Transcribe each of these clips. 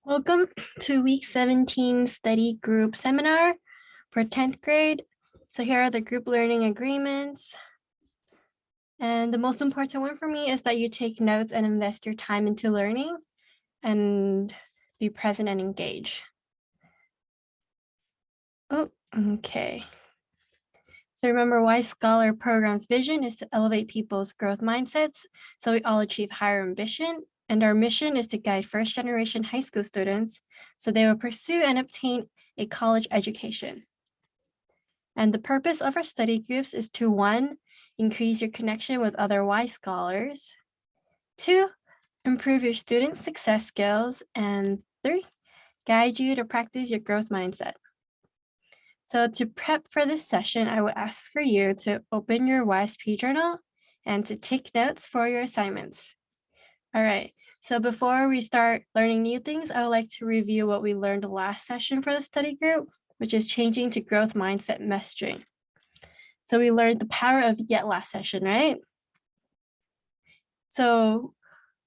Welcome to week 17 study group seminar for 10th grade. So here are the group learning agreements. And the most important one for me is that you take notes and invest your time into learning and be present and engage. Oh, okay. So remember, Wise Scholar Program's vision is to elevate people's growth mindsets so we all achieve higher ambition. And our mission is to guide first generation high school students so they will pursue and obtain a college education. And the purpose of our study groups is to 1, increase your connection with other Wise scholars, 2, improve your student success skills, and 3, guide you to practice your growth mindset. So to prep for this session, I would ask for you to open your WISE-P journal and to take notes for your assignments. All right, so before we start learning new things, I would like to review what we learned last session for the study group, which is changing to growth mindset messaging. So we learned the power of yet last session, right? So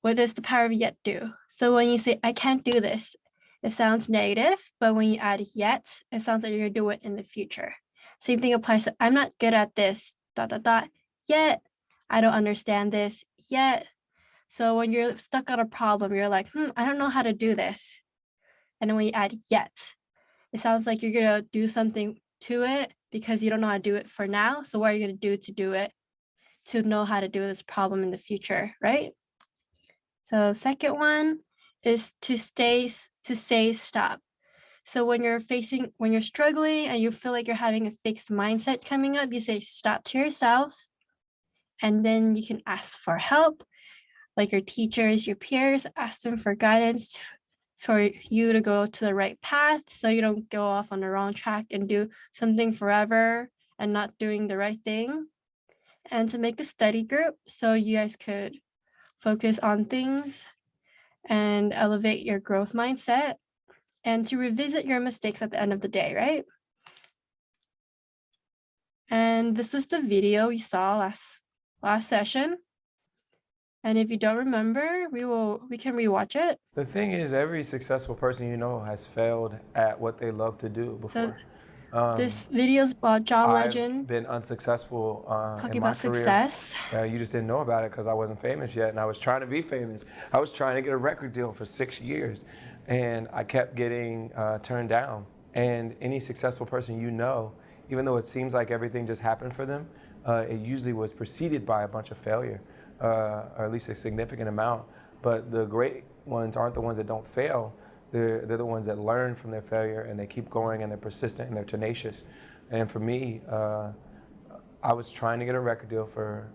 what does the power of yet do? So when you say, I can't do this, it sounds negative, but when you add yet, it sounds like you're gonna do it in the future. Same thing applies to, I'm not good at this, ... yet. I don't understand this yet. So when you're stuck on a problem, you're like, I don't know how to do this. And then when you add yet, it sounds like you're gonna do something to it because you don't know how to do it for now. So what are you gonna do it to know how to do this problem in the future, right? So second one is to say stop. So when you're struggling and you feel like you're having a fixed mindset coming up, you say stop to yourself, and then you can ask for help, like your teachers, your peers, ask them for guidance for you to go to the right path so you don't go off on the wrong track and do something forever and not doing the right thing. And to make a study group so you guys could focus on things and elevate your growth mindset and to revisit your mistakes at the end of the day, right? And this was the video we saw last session. And if you don't remember, we can rewatch it. The thing is, every successful person you know has failed at what they love to do So before. this video is about John I've Legend been unsuccessful in talking my about career. success. You just didn't know about it because I wasn't famous yet, and I was trying to be famous. I was trying to get a record deal for 6 years, and I kept getting turned down. And any successful person you know, even though it seems like everything just happened for them, it usually was preceded by a bunch of failure, or at least a significant amount. But the great ones aren't the ones that don't fail. They're the ones that learn from their failure and they keep going and they're persistent and they're tenacious. And for me, I was trying to get a record deal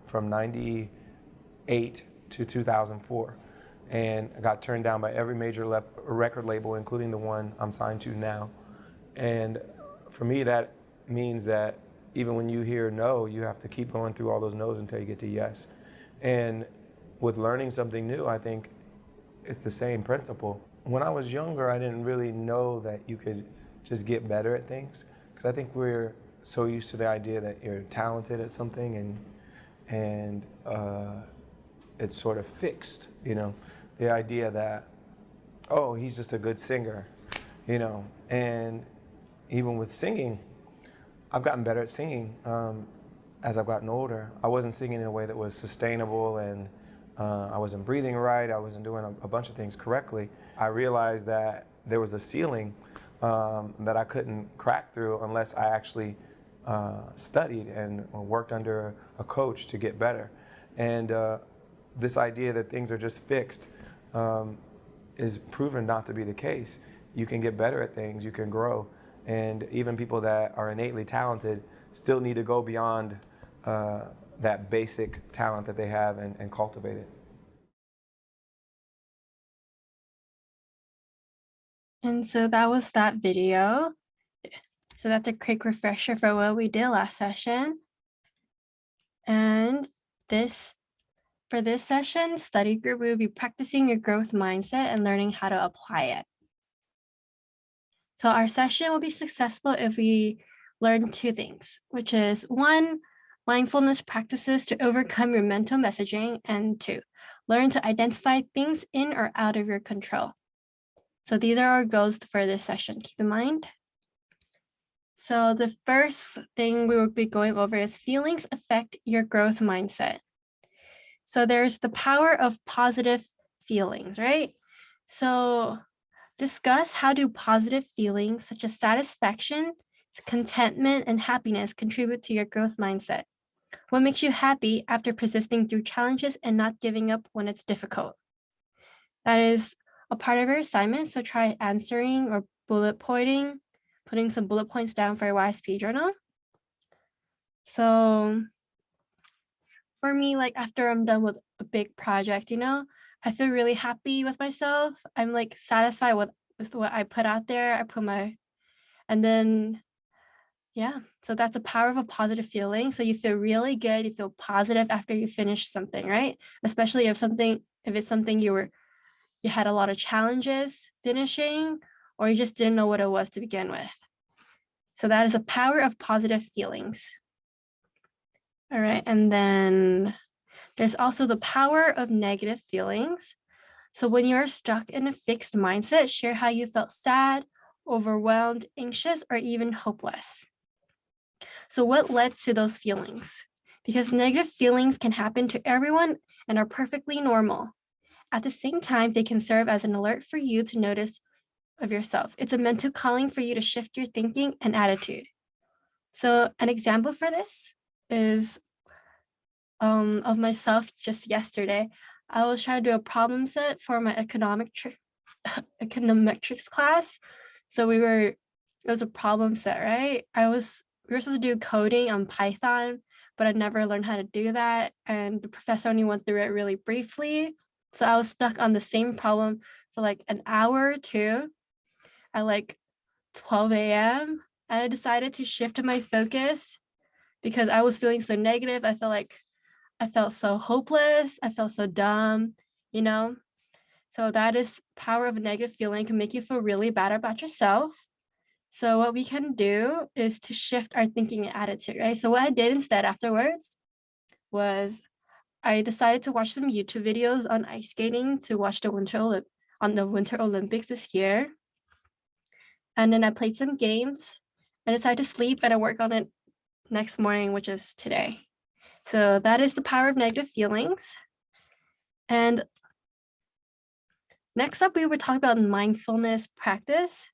from 98 to 2004. And I got turned down by every major record label, including the one I'm signed to now. And for me, that means that even when you hear no, you have to keep going through all those no's until you get to yes. And with learning something new, I think it's the same principle. When I was younger, I didn't really know that you could just get better at things, because I think we're so used to the idea that you're talented at something and it's sort of fixed, you know, the idea that, oh, he's just a good singer, you know. And even with singing, I've gotten better at singing as I've gotten older. I wasn't singing in a way that was sustainable, and I wasn't breathing right. I wasn't doing a bunch of things correctly. I realized that there was a ceiling that I couldn't crack through unless I actually studied and worked under a coach to get better. And this idea that things are just fixed is proven not to be the case. You can get better at things, you can grow, and even people that are innately talented still need to go beyond that basic talent that they have and cultivate it. And so that was that video. So that's a quick refresher for what we did last session. And for this session, study group, we will be practicing your growth mindset and learning how to apply it. So our session will be successful if we learn 2 things, which is 1, mindfulness practices to overcome your mental messaging, and 2, learn to identify things in or out of your control. So these are our goals for this session, keep in mind. So the first thing we will be going over is feelings affect your growth mindset. So there's the power of positive feelings, right? So discuss how do positive feelings such as satisfaction, contentment, and happiness contribute to your growth mindset. What makes you happy after persisting through challenges and not giving up when it's difficult? That is a part of your assignment, so try answering or bullet pointing, putting some bullet points down for your YSP journal. So for me, like after I'm done with a big project, you know, I feel really happy with myself. I'm like satisfied with what I put out there. And then, yeah, so that's the power of a positive feeling. So you feel really good. You feel positive after you finish something, right? Especially if it's something you had a lot of challenges finishing, or you just didn't know what it was to begin with. So that is a power of positive feelings. All right, and then there's also the power of negative feelings. So when you're stuck in a fixed mindset, share how you felt sad, overwhelmed, anxious, or even hopeless. So what led to those feelings? Because negative feelings can happen to everyone and are perfectly normal. At the same time, they can serve as an alert for you to notice of yourself. It's a mental calling for you to shift your thinking and attitude. So an example for this is of myself just yesterday. I was trying to do a problem set for my econometrics class. So it was a problem set, right? We were supposed to do coding on Python, but I never learned how to do that. And the professor only went through it really briefly. So I was stuck on the same problem for like an hour or two at like 12 a.m. And I decided to shift my focus because I was feeling so negative. I felt so hopeless. I felt so dumb, you know? So that is power of a negative feeling can make you feel really bad about yourself. So what we can do is to shift our thinking and attitude, right? So what I did instead afterwards was I decided to watch some YouTube videos on ice skating to watch the Winter Olympics this year. And then I played some games and decided to sleep and I work on it next morning, which is today. So that is the power of negative feelings. And next up, we would talk about mindfulness practice.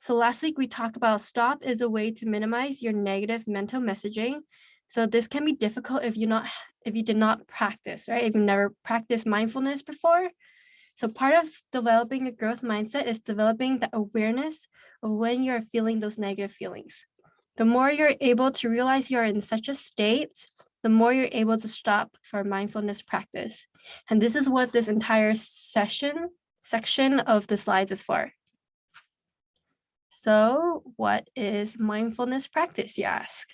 So last week we talked about stop is a way to minimize your negative mental messaging. So this can be difficult if you did not practice, right? If you've never practiced mindfulness before. So part of developing a growth mindset is developing the awareness of when you're feeling those negative feelings. The more you're able to realize you're in such a state, the more you're able to stop for mindfulness practice. And this is what this entire section of the slides is for. So what is mindfulness practice, you ask?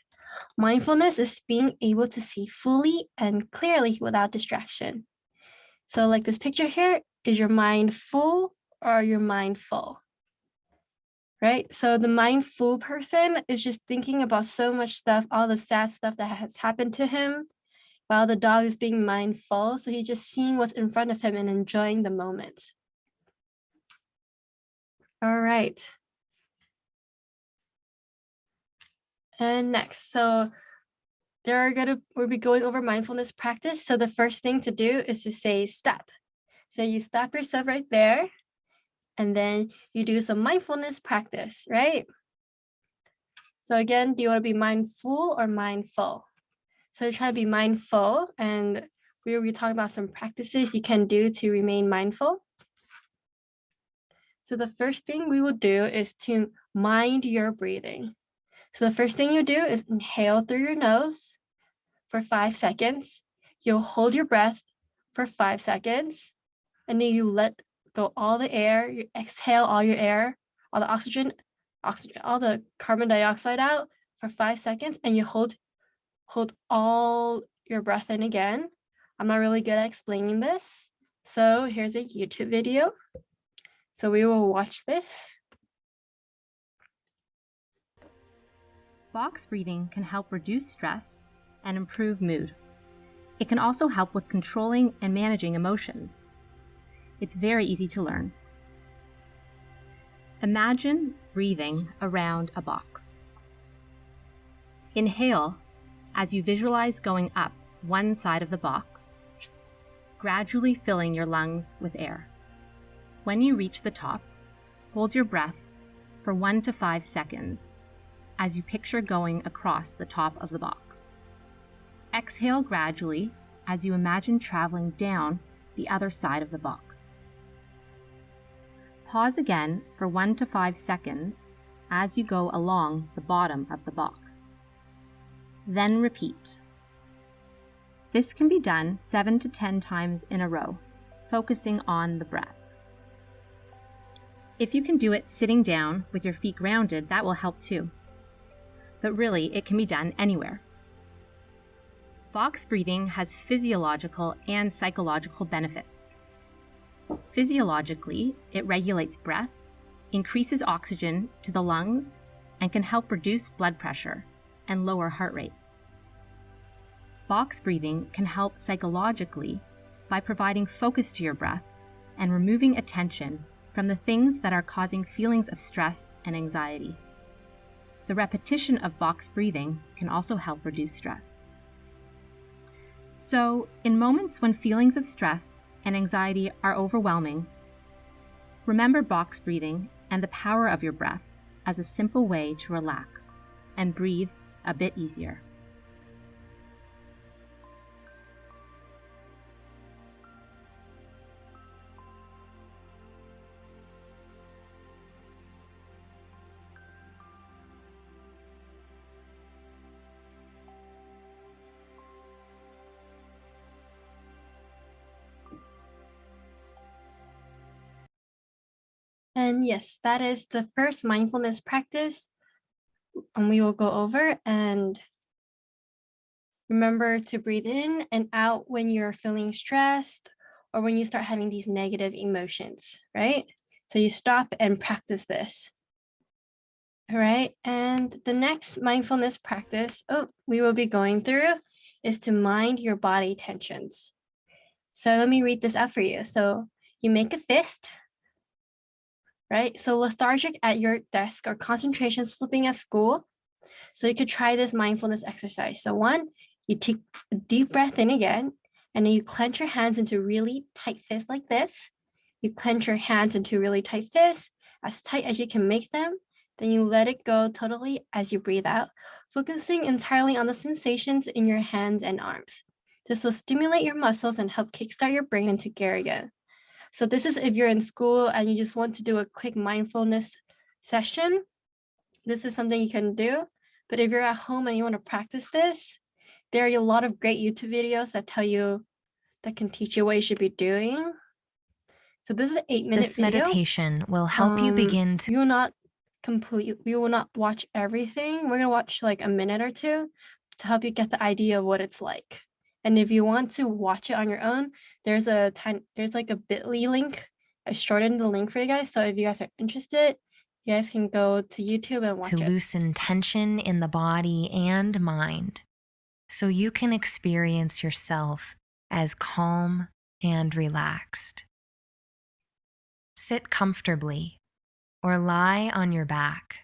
Mindfulness is being able to see fully and clearly without distraction. So like this picture here, is your mind full or your mind full? Right? So the mindful person is just thinking about so much stuff, all the sad stuff that has happened to him, while the dog is being mindful. So he's just seeing what's in front of him and enjoying the moment. All right. And next, so we'll be going over mindfulness practice. So the first thing to do is to say stop. So you stop yourself right there, and then you do some mindfulness practice, right? So again, do you want to be mindful or mindful? So try to be mindful, and we will be talking about some practices you can do to remain mindful. So the first thing we will do is to mind your breathing. So the first thing you do is inhale through your nose for 5 seconds. You'll hold your breath for 5 seconds, and then you let go all the air. You exhale all your air, all the oxygen, all the carbon dioxide out for 5 seconds, and you hold all your breath in again. I'm not really good at explaining this, so here's a YouTube video. So we will watch this. Box breathing can help reduce stress and improve mood. It can also help with controlling and managing emotions. It's very easy to learn. Imagine breathing around a box. Inhale as you visualize going up one side of the box, gradually filling your lungs with air. When you reach the top, hold your breath for 1 to 5 seconds as you picture going across the top of the box. Exhale gradually as you imagine traveling down the other side of the box. Pause again for 1 to 5 seconds as you go along the bottom of the box. Then repeat. This can be done 7 to 10 times in a row, focusing on the breath. If you can do it sitting down with your feet grounded, that will help too. But really, it can be done anywhere. Box breathing has physiological and psychological benefits. Physiologically, it regulates breath, increases oxygen to the lungs, and can help reduce blood pressure and lower heart rate. Box breathing can help psychologically by providing focus to your breath and removing attention from the things that are causing feelings of stress and anxiety. The repetition of box breathing can also help reduce stress. So, in moments when feelings of stress and anxiety are overwhelming, remember box breathing and the power of your breath as a simple way to relax and breathe a bit easier. And yes, that is the first mindfulness practice. And we will go over and remember to breathe in and out when you're feeling stressed or when you start having these negative emotions, right? So you stop and practice this. All right. And the next mindfulness practice we will be going through is to mind your body tensions. So let me read this out for you. So you make a fist, right? So lethargic at your desk or concentration slipping at school. So you could try this mindfulness exercise. So 1, you take a deep breath in again, and then you clench your hands into really tight fists like this. You clench your hands into really tight fists, as tight as you can make them. Then you let it go totally as you breathe out, focusing entirely on the sensations in your hands and arms. This will stimulate your muscles and help kickstart your brain into gear again. So this is if you're in school and you just want to do a quick mindfulness session, this is something you can do. But if you're at home and you want to practice this, there are a lot of great YouTube videos that can teach you what you should be doing. So this is an 8-minute This video. meditation will help you begin to. We will not watch everything. We're gonna watch like a minute or two to help you get the idea of what it's like. And if you want to watch it on your own, there's like a bit.ly link. I shortened the link for you guys. So if you guys are interested, you guys can go to YouTube and watch to it. loosen tension in the body and mind so you can experience yourself as calm and relaxed. Sit comfortably or lie on your back.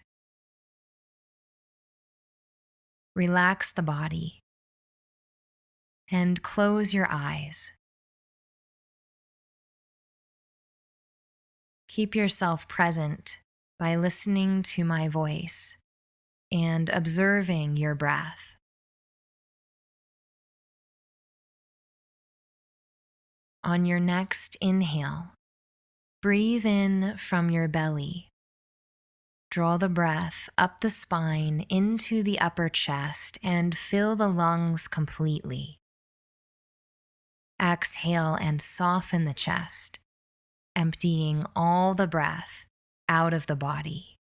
Relax the body and close your eyes. Keep yourself present by listening to my voice and observing your breath. On your next inhale, breathe in from your belly. Draw the breath up the spine into the upper chest and fill the lungs completely. Exhale and soften the chest, emptying all the breath out of the body.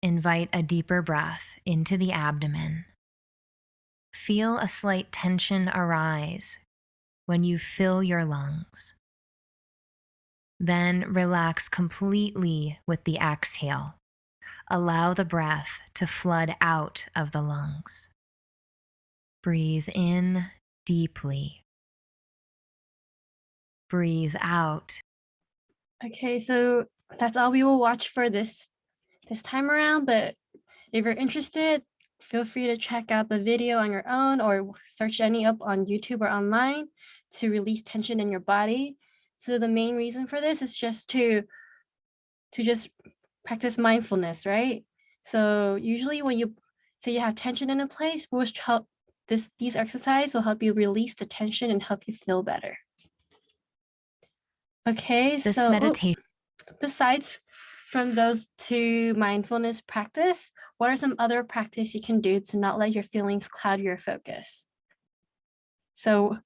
Invite a deeper breath into the abdomen. Feel a slight tension arise when you fill your lungs. Then relax completely with the exhale. Allow the breath to flood out of the lungs. Breathe in deeply. Breathe out. Okay, so that's all we will watch for this time around. But if you're interested, feel free to check out the video on your own or search any up on YouTube or online to release tension in your body. So the main reason for this is just to just practice mindfulness, right? So usually when you say you have tension in a place, which help these exercises will help you release the tension and help you feel better. Okay, This so meditation. besides from those two mindfulness practice, what are some other practice you can do to not let your feelings cloud your focus? So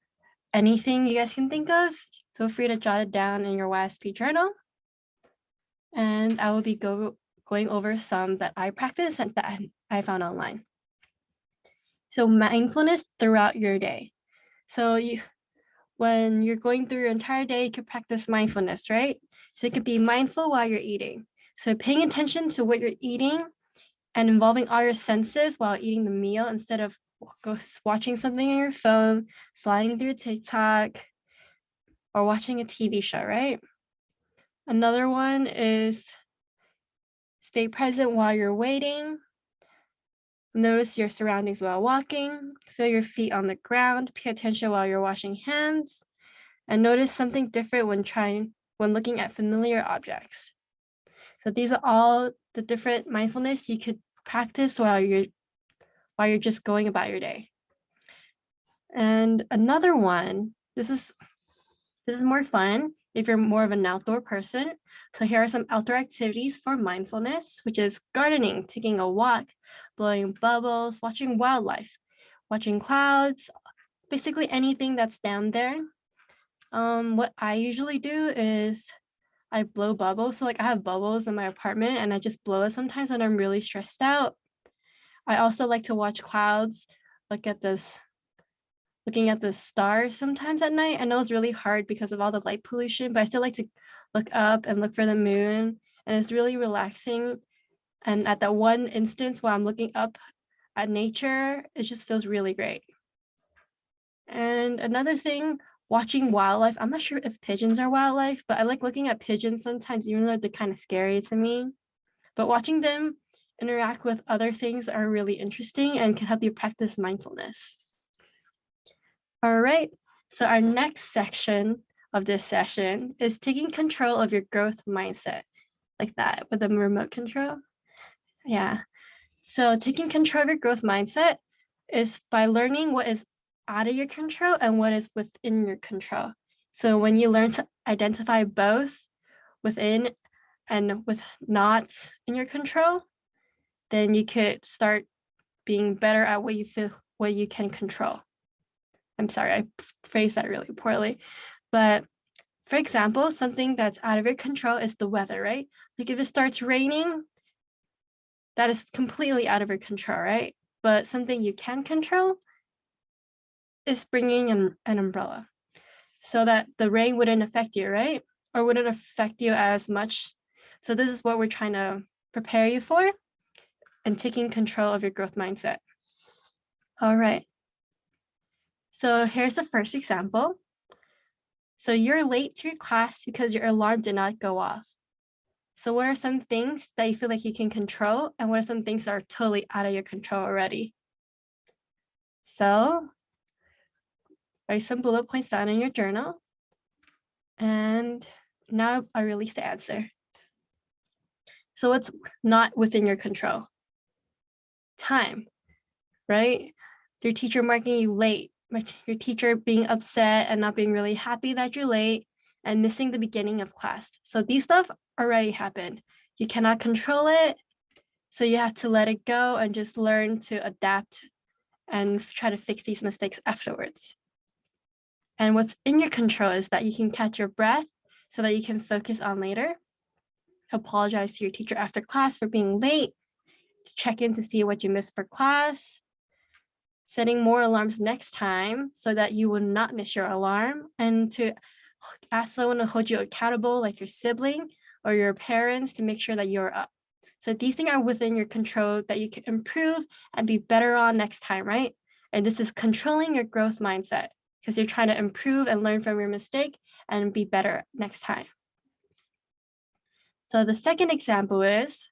anything you guys can think of, feel free to jot it down in your YSP journal. And I will be going over some that I practice and that I found online. So mindfulness throughout your day. So when you're going through your entire day, you could practice mindfulness, right? So you could be mindful while you're eating. So paying attention to what you're eating and involving all your senses while eating the meal instead of watching something on your phone, sliding through TikTok, or watching a TV show, right? Another one is stay present while you're waiting. Notice your surroundings while walking. Feel your feet on the ground. Pay attention while you're washing hands. And notice something different when looking at familiar objects. So these are all the different mindfulness you could practice while you're just going about your day. And another one, this is more fun if you're more of an outdoor person. So here are some outdoor activities for mindfulness, which is gardening, taking a walk, blowing bubbles, watching wildlife, watching clouds, basically anything that's down there. What I usually do is I blow bubbles. So like I have bubbles in my apartment and I just blow it sometimes when I'm really stressed out. I also like to watch clouds, looking at the stars sometimes at night. I know it's really hard because of all the light pollution, but I still like to look up and look for the moon. And it's really relaxing. And at that one instance while I'm looking up at nature, it just feels really great. And another thing, watching wildlife. I'm not sure if pigeons are wildlife, but I like looking at pigeons sometimes, even though they're kind of scary to me. But watching them interact with other things are really interesting and can help you practice mindfulness. All right, so our next section of this session is taking control of your growth mindset, like that with a remote control. Yeah, so taking control of your growth mindset is by learning what is out of your control and what is within your control. So when you learn to identify both within and with not in your control, then you could start being better at what you can control. I'm sorry, I phrased that really poorly. But for example, something that's out of your control is the weather, right? Like if it starts raining, that is completely out of your control, right? But something you can control is bringing an umbrella so that the rain wouldn't affect you, right? Or wouldn't affect you as much. So this is what we're trying to prepare you for and taking control of your growth mindset. All right. So here's the first example. So you're late to your class because your alarm did not go off. So what are some things that you feel like you can control and what are some things that are totally out of your control already? So write some bullet points down in your journal. And now I release the answer. So what's not within your control? Time, right? Your teacher marking you late, your teacher being upset and not being really happy that you're late and missing the beginning of class. So these stuff already happened. You cannot control it. So you have to let it go and just learn to adapt and try to fix these mistakes afterwards. And what's in your control is that you can catch your breath so that you can focus on later. Apologize to your teacher after class for being late, to check in to see what you missed for class, setting more alarms next time so that you will not miss your alarm, and to ask someone to hold you accountable, like your sibling or your parents, to make sure that you're up. So these things are within your control that you can improve and be better on next time, right? And this is controlling your growth mindset because you're trying to improve and learn from your mistake and be better next time. So the second example is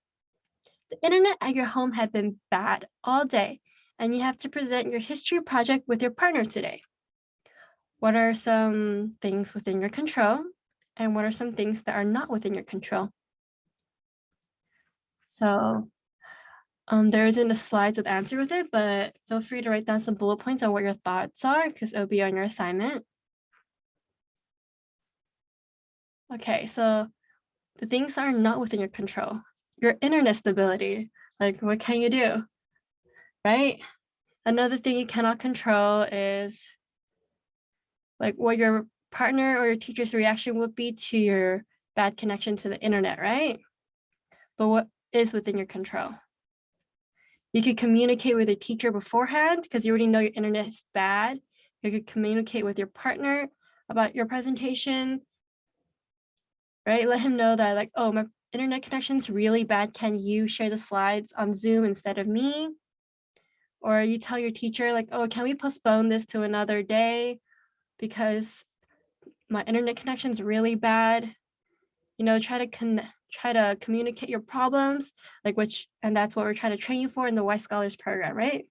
the internet at your home had been bad all day, and you have to present your history project with your partner today. What are some things within your control, and what are some things that are not within your control? So there isn't a slides with answer with it, but feel free to write down some bullet points on what your thoughts are because it'll be on your assignment. Okay, so the things are not within your control. Your internet stability, like what can you do, right? Another thing you cannot control is like what your partner or your teacher's reaction would be to your bad connection to the internet, right? But what is within your control? You could communicate with your teacher beforehand because you already know your internet is bad. You could communicate with your partner about your presentation, right? Let him know that like, oh, my internet connection's really bad. Can you share the slides on Zoom instead of me? Or you tell your teacher like, oh, can we postpone this to another day because my internet connection's really bad? You know, try to communicate your problems, like and that's what we're trying to train you for in the White Scholars Program, right?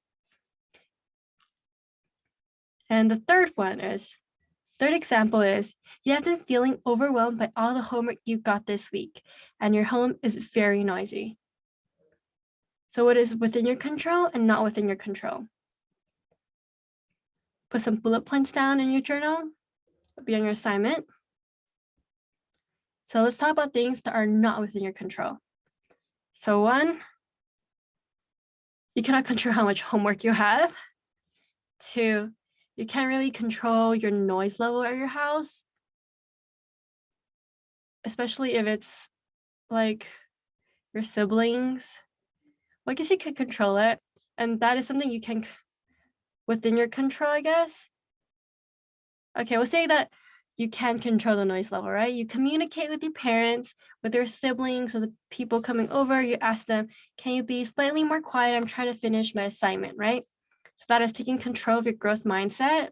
And the third example is you have been feeling overwhelmed by all the homework you got this week, and your home is very noisy. So what is within your control and not within your control? Put some bullet points down in your journal. It'll be on your assignment. So let's talk about things that are not within your control. So 1, you cannot control how much homework you have. 2, you can't really control your noise level at your house, especially if it's like your siblings. Well, I guess you could control it, and that is something you can within your control, I guess. Okay, we'll say that you can control the noise level, right? You communicate with your parents, with your siblings, with the people coming over. You ask them, can you be slightly more quiet? I'm trying to finish my assignment, right? So that is taking control of your growth mindset.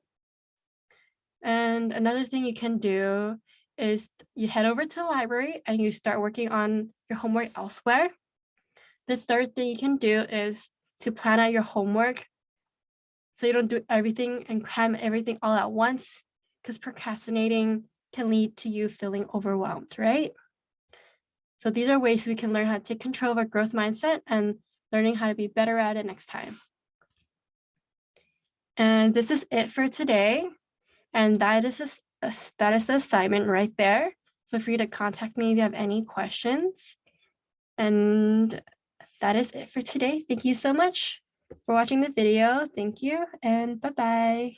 And another thing you can do is you head over to the library and you start working on your homework elsewhere. The third thing you can do is to plan out your homework so you don't do everything and cram everything all at once, because procrastinating can lead to you feeling overwhelmed, right? So these are ways we can learn how to take control of our growth mindset and learning how to be better at it next time. And this is it for today. And that is the assignment right there. Feel free to contact me if you have any questions. And that is it for today. Thank you so much for watching the video. Thank you and bye-bye.